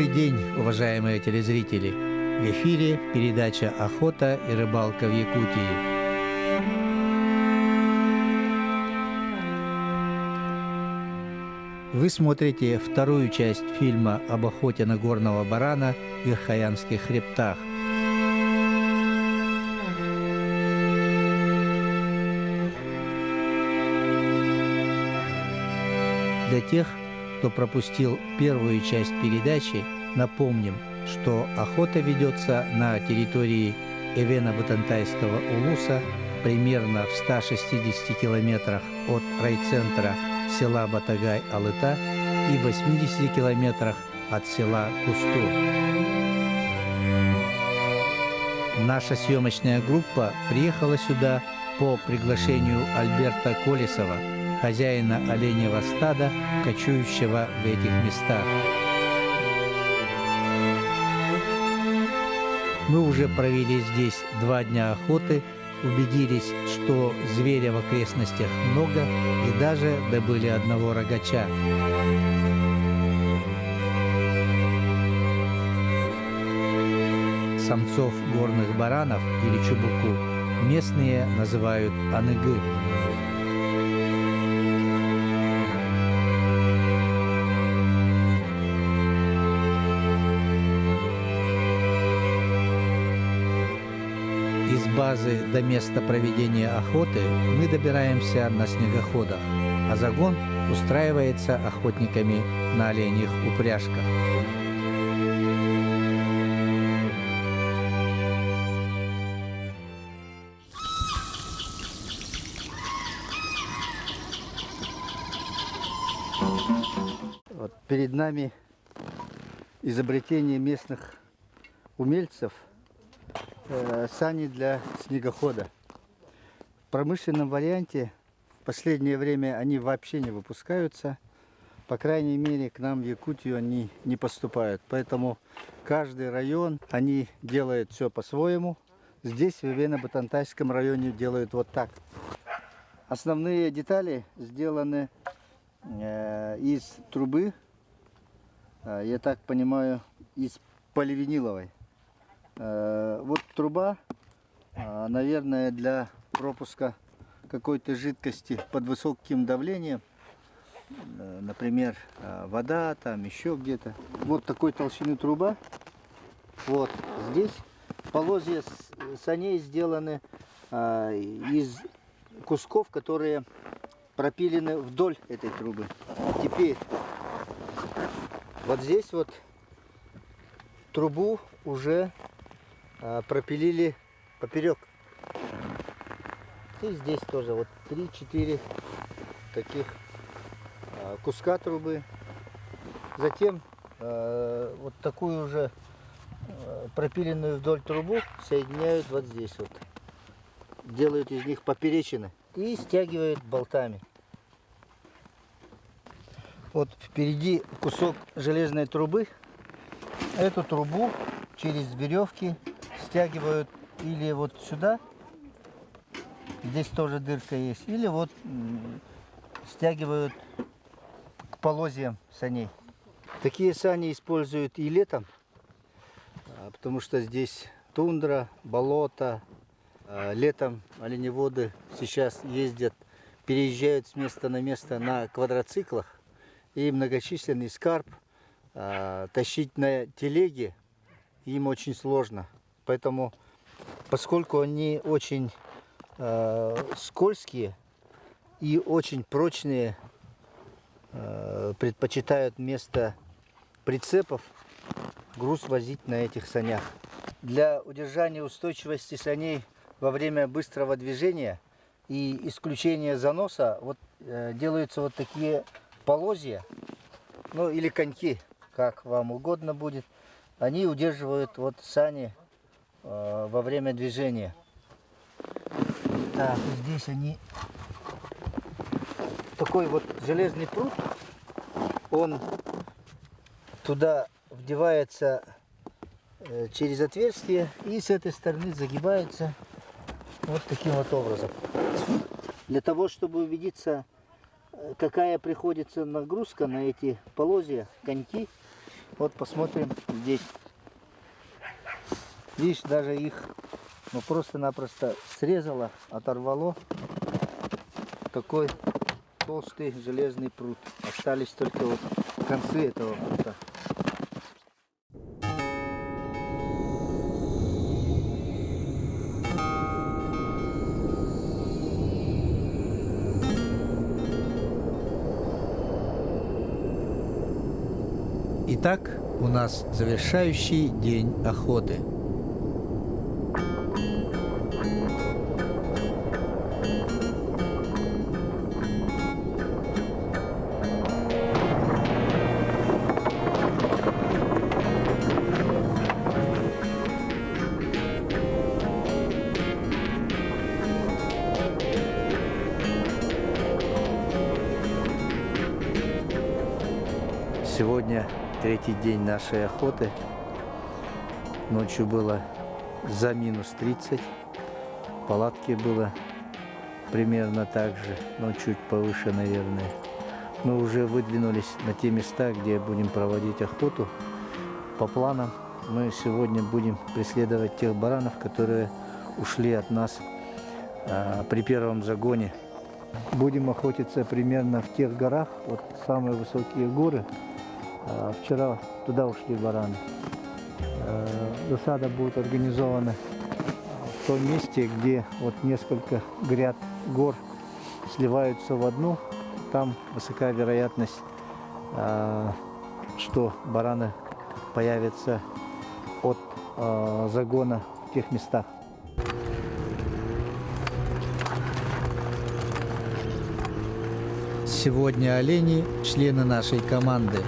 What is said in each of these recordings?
Добрый день, уважаемые телезрители! В эфире передача «Охота и рыбалка в Якутии». Вы смотрите вторую часть фильма об охоте на горного барана в Верхоянских хребтах. Для тех, кто пропустил первую часть передачи, напомним, что охота ведется на территории Эвена-Бутантайского улуса, примерно в 160 километрах от райцентра села Батагай-Алыта и 80 километрах от села Кустур. Наша съемочная группа приехала сюда по приглашению Альберта Колесова, хозяина оленевого стада, кочующего в этих местах. Мы уже провели здесь 2 дня охоты, убедились, что зверя в окрестностях много, и даже добыли одного рогача. Самцов горных баранов или чубуку местные называют аныгы. Из базы до места проведения охоты мы добираемся на снегоходах, а загон устраивается охотниками на оленьих упряжках. Вот перед нами изобретение местных умельцев – сани для снегохода. В промышленном варианте в последнее время они вообще не выпускаются. По крайней мере, к нам в Якутию они не поступают. Поэтому каждый район, они делают все по-своему. Здесь, в Эвена-Бутантайском районе, делают вот так. Основные детали сделаны из трубы, я так понимаю, из поливиниловой. Вот труба, наверное, для пропуска какой-то жидкости под высоким давлением, например, вода, там еще где-то. Вот такой толщины труба. Вот здесь полозья саней сделаны из кусков, которые пропилены вдоль этой трубы. Теперь вот здесь вот трубу уже пропилили поперек. И здесь тоже вот 3-4 таких куска трубы. Затем вот такую уже пропиленную вдоль трубу соединяют вот здесь вот. Делают из них поперечины и стягивают болтами. Вот впереди кусок железной трубы. Эту трубу через веревки стягивают или вот сюда, здесь тоже дырка есть, или вот стягивают к полозьям саней. Такие сани используют и летом, потому что здесь тундра, болото. Летом оленеводы сейчас ездят, переезжают с места на место на квадроциклах, и многочисленный скарб тащить на телеге им очень сложно. Поэтому, поскольку они очень скользкие и очень прочные, предпочитают вместо прицепов груз возить на этих санях. Для удержания устойчивости саней во время быстрого движения и исключения заноса вот делаются вот такие полозья, ну или коньки, как вам угодно будет. Они удерживают вот сани во время движения. Так, здесь они такой вот железный прут, он туда вдевается через отверстие и с этой стороны загибается вот таким вот образом. Для того, чтобы убедиться, какая приходится нагрузка на эти полозья, коньки, Вот посмотрим здесь. Видишь, даже их просто-напросто срезало, оторвало. Такой толстый железный пруд. Остались только вот концы этого прута. Итак, у нас завершающий день охоты. Сегодня третий день нашей охоты. Ночью было за минус 30. В палатке было примерно так же, но чуть повыше, наверное. Мы уже выдвинулись на те места, где будем проводить охоту. По планам мы сегодня будем преследовать тех баранов, которые ушли от нас при первом загоне. Будем охотиться примерно в тех горах, вот самые высокие горы. Вчера туда ушли бараны. Засада будет организована в том месте, где вот несколько гряд гор сливаются в одну. Там высока вероятность, что бараны появятся от загона в тех местах. Сегодня олени – члены нашей команды.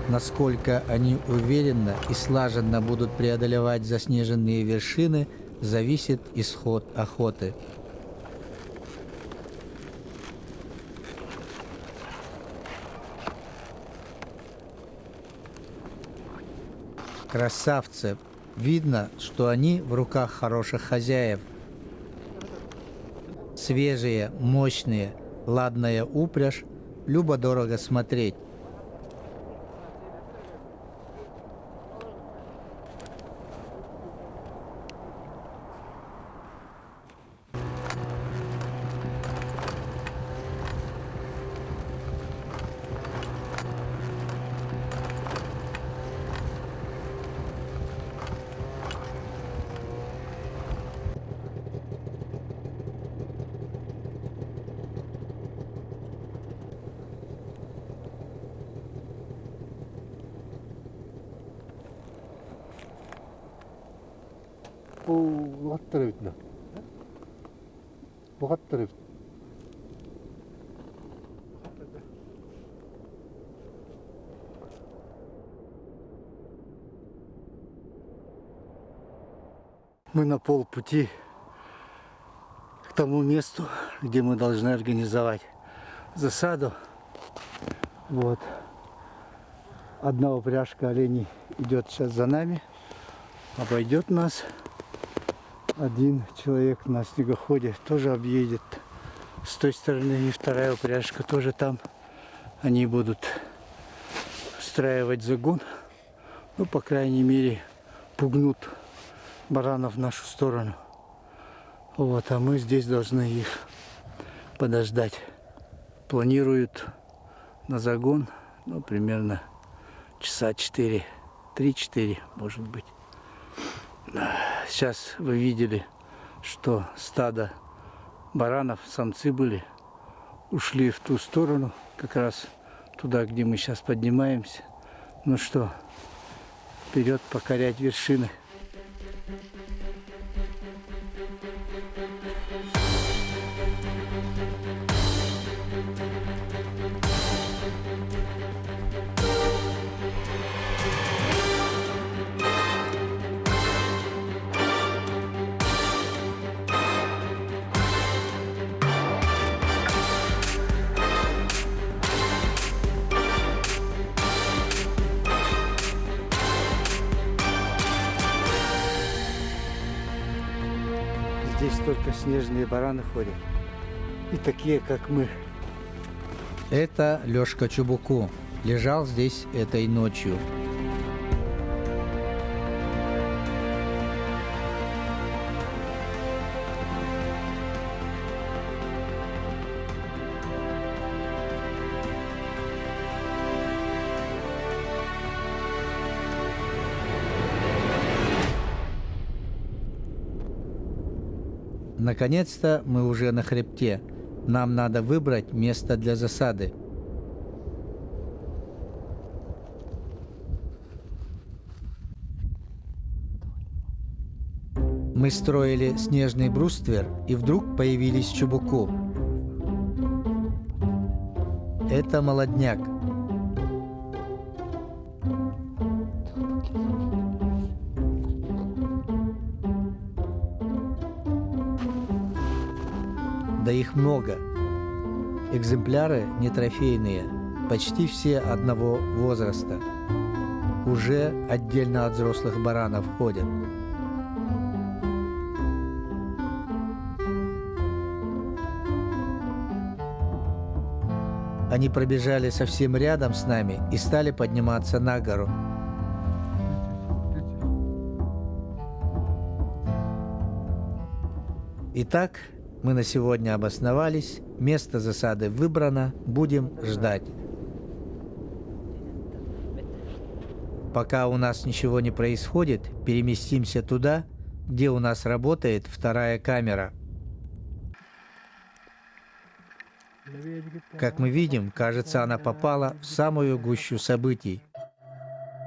Насколько они уверенно и слаженно будут преодолевать заснеженные вершины, зависит исход охоты. Красавцы! Видно, что они в руках хороших хозяев. Свежие, мощные, ладная упряжь, любо-дорого смотреть.分かったら言うな。分かったら言う。Мы на полпути к тому месту, где мы должны организовать засаду. Вот. Одна упряжка оленей идет сейчас за нами, обойдет нас. Один человек на снегоходе тоже объедет с той стороны, и вторая упряжка тоже там. Они будут устраивать загон, ну, по крайней мере, пугнут баранов в нашу сторону. Вот, а мы здесь должны их подождать. Планируют на загон, ну, примерно часа 4, 3-4, может быть. Сейчас вы видели, что стадо баранов, самцы были, ушли в ту сторону, как раз туда, где мы сейчас поднимаемся. Ну что, вперед покорять вершины. Здесь только снежные бараны ходят. И такие, как мы. Это Лёшка Чубуку. Лежал здесь этой ночью. Наконец-то мы уже на хребте. Нам надо выбрать место для засады. Мы строили снежный бруствер, и вдруг появились Чубуку. Это молодняк. Да их много. Экземпляры не трофейные, почти все одного возраста. Уже отдельно от взрослых баранов ходят. Они пробежали совсем рядом с нами и стали подниматься на гору. Итак, мы на сегодня обосновались, место засады выбрано, будем ждать. Пока у нас ничего не происходит, переместимся туда, где у нас работает вторая камера. Как мы видим, кажется, она попала в самую гущу событий.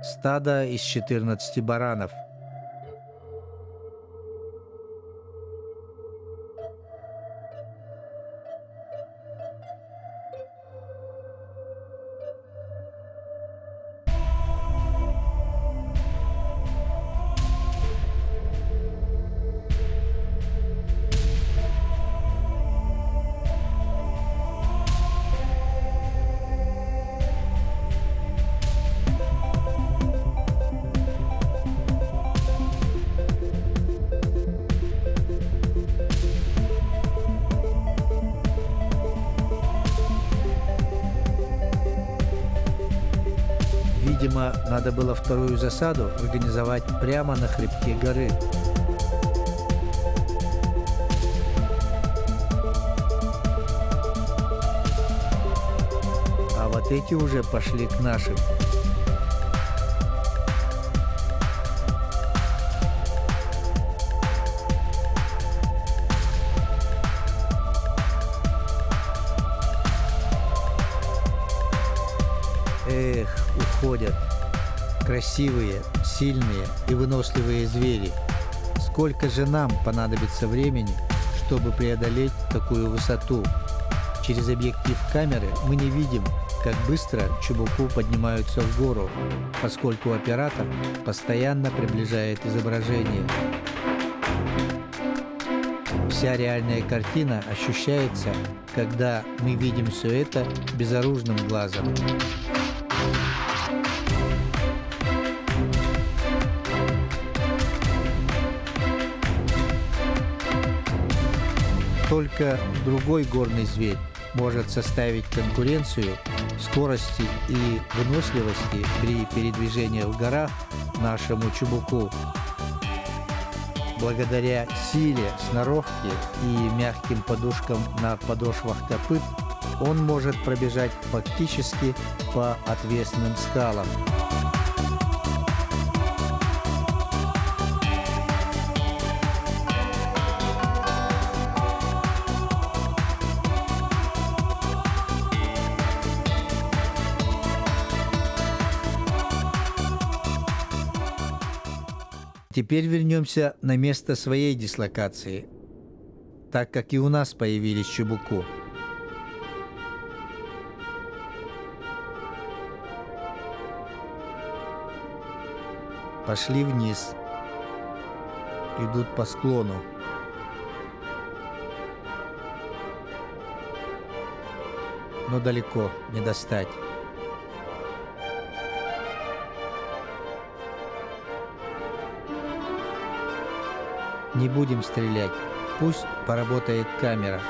Стадо из 14 баранов. Видимо, надо было вторую засаду организовать прямо на хребте горы. А вот эти уже пошли к нашим. Эх, уходят. Красивые, сильные и выносливые звери. Сколько же нам понадобится времени, чтобы преодолеть такую высоту? Через объектив камеры мы не видим, как быстро Чубуку поднимаются в гору, поскольку оператор постоянно приближает изображение. Вся реальная картина ощущается, когда мы видим все это безоружным глазом. Только другой горный зверь может составить конкуренцию в скорости и выносливости при передвижении в горах нашему Чубуку. Благодаря силе сноровки и мягким подушкам на подошвах копыт он может пробежать фактически по отвесным скалам. Теперь вернемся на место своей дислокации, так как и у нас появились Чубуку. Пошли вниз, идут по склону. Но далеко не достать. Не будем стрелять, пусть поработает камера.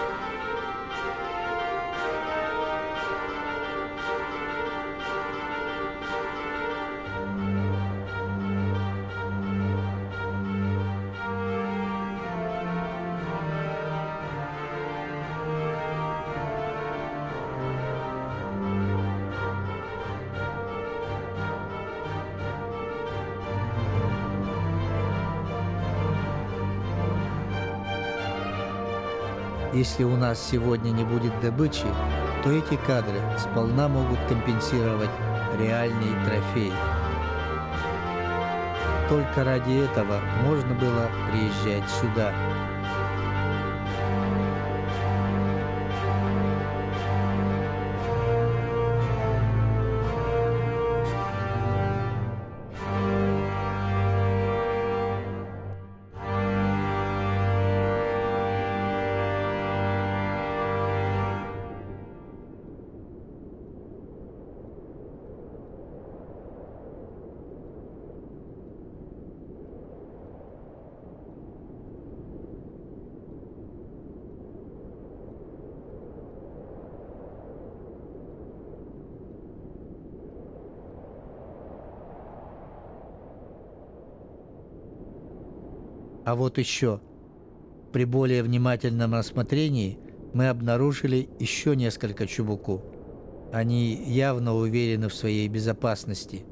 Если у нас сегодня не будет добычи, то эти кадры сполна могут компенсировать реальный трофей. Только ради этого можно было приезжать сюда. А вот еще. При более внимательном рассмотрении мы обнаружили еще несколько чубуку. Они явно уверены в своей безопасности.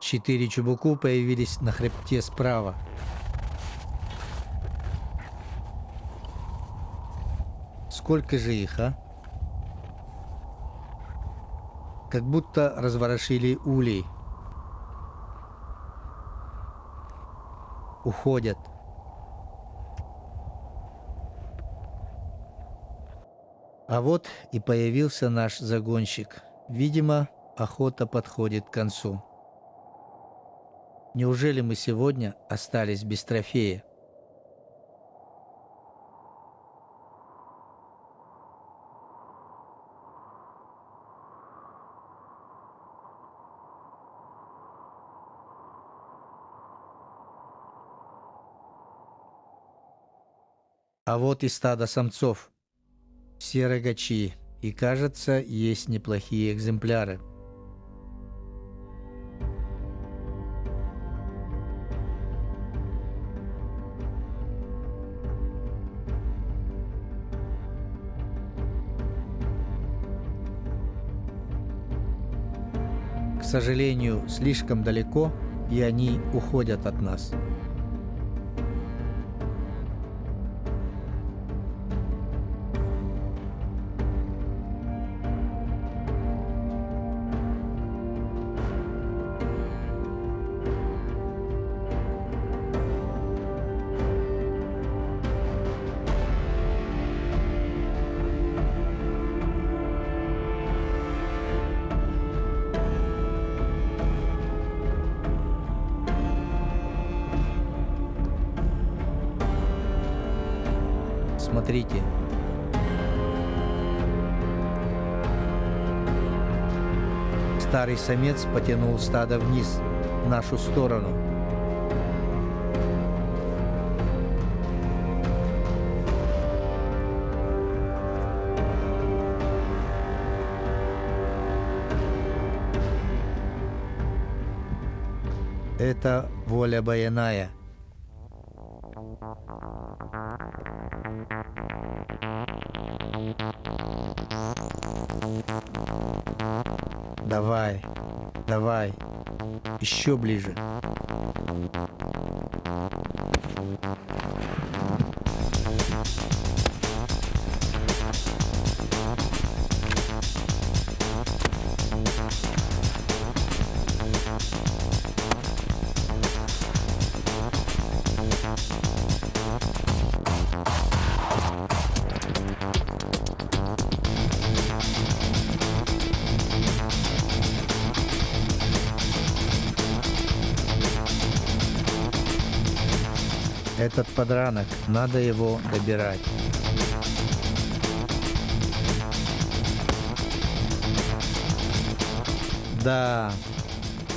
Четыре чубуку появились на хребте справа. Сколько же их, а? Как будто разворошили улей. Уходят. А вот и появился наш загонщик. Видимо, охота подходит к концу. Неужели мы сегодня остались без трофея? А вот и стадо самцов. Все рогачи. И, кажется, есть неплохие экземпляры. К сожалению, слишком далеко, и они уходят от нас. Смотрите. Старый самец потянул стадо вниз, в нашу сторону. Это воля Баяная. Давай, давай, еще ближе. Этот подранок, надо его добирать. Да,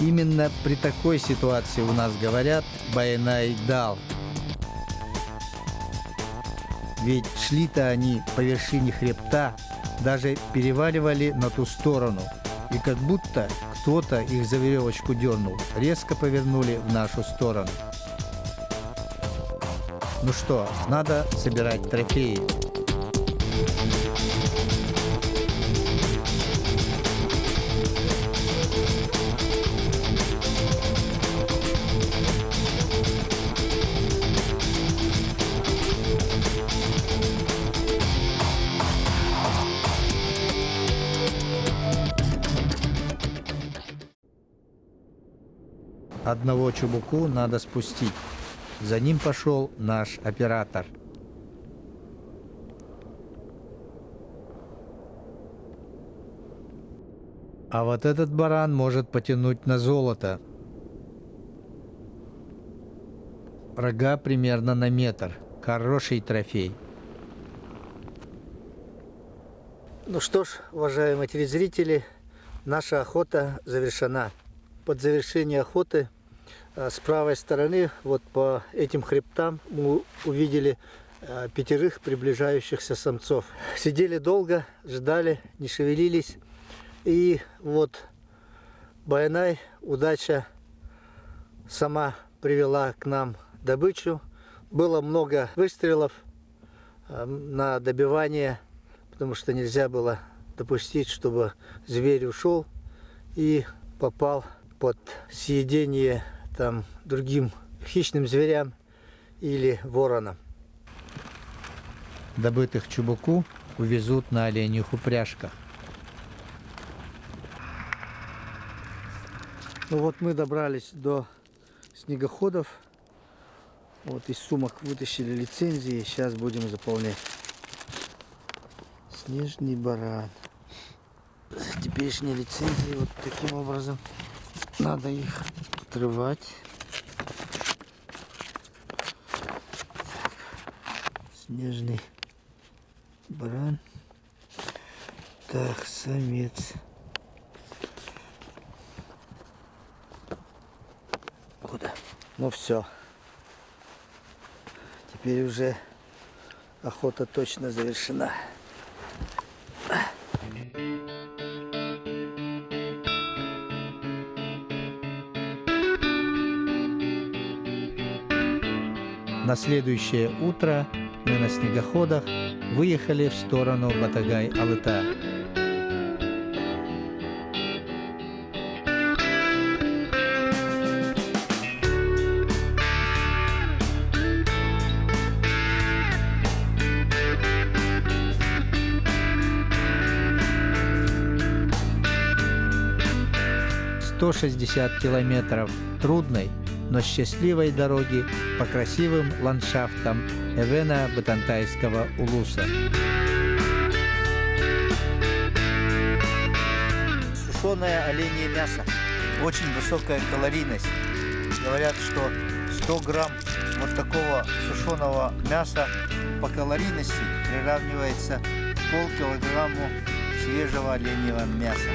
именно при такой ситуации у нас говорят «Баянай дал». Ведь шли-то они по вершине хребта, даже переваливали на ту сторону. И как будто кто-то их за веревочку дернул, резко повернули в нашу сторону. Ну что, надо собирать трофеи. Одного чубуку надо спустить. За ним пошел наш оператор. А вот этот баран может потянуть на золото. Рога примерно на метр. Хороший трофей. Ну что ж, уважаемые телезрители, наша охота завершена. Под завершение охоты с правой стороны, вот по этим хребтам, мы увидели 5 приближающихся самцов. Сидели долго, ждали, не шевелились. И вот Байнай, удача сама привела к нам добычу. Было много выстрелов на добивание, потому что нельзя было допустить, чтобы зверь ушел и попал под съедение там другим хищным зверям или воронам. Добытых чубуку увезут на оленьих упряжках. Ну вот мы добрались до снегоходов. Вот из сумок вытащили лицензии. Сейчас будем заполнять. Снежный баран. Теперешние лицензии вот таким образом. Надо их отрывать. Снежный баран. Так, самец. Куда? Ну все. Теперь уже охота точно завершена. На следующее утро мы на снегоходах выехали в сторону Батагай-Алыта. «160 километров трудной, но счастливой дороги по красивым ландшафтам Эвена-Бытантайского улуса». Сушеное оленье мясо. Очень высокая калорийность. Говорят, что 100 грамм вот такого сушеного мяса по калорийности приравнивается к полкилограмму свежего оленьего мяса.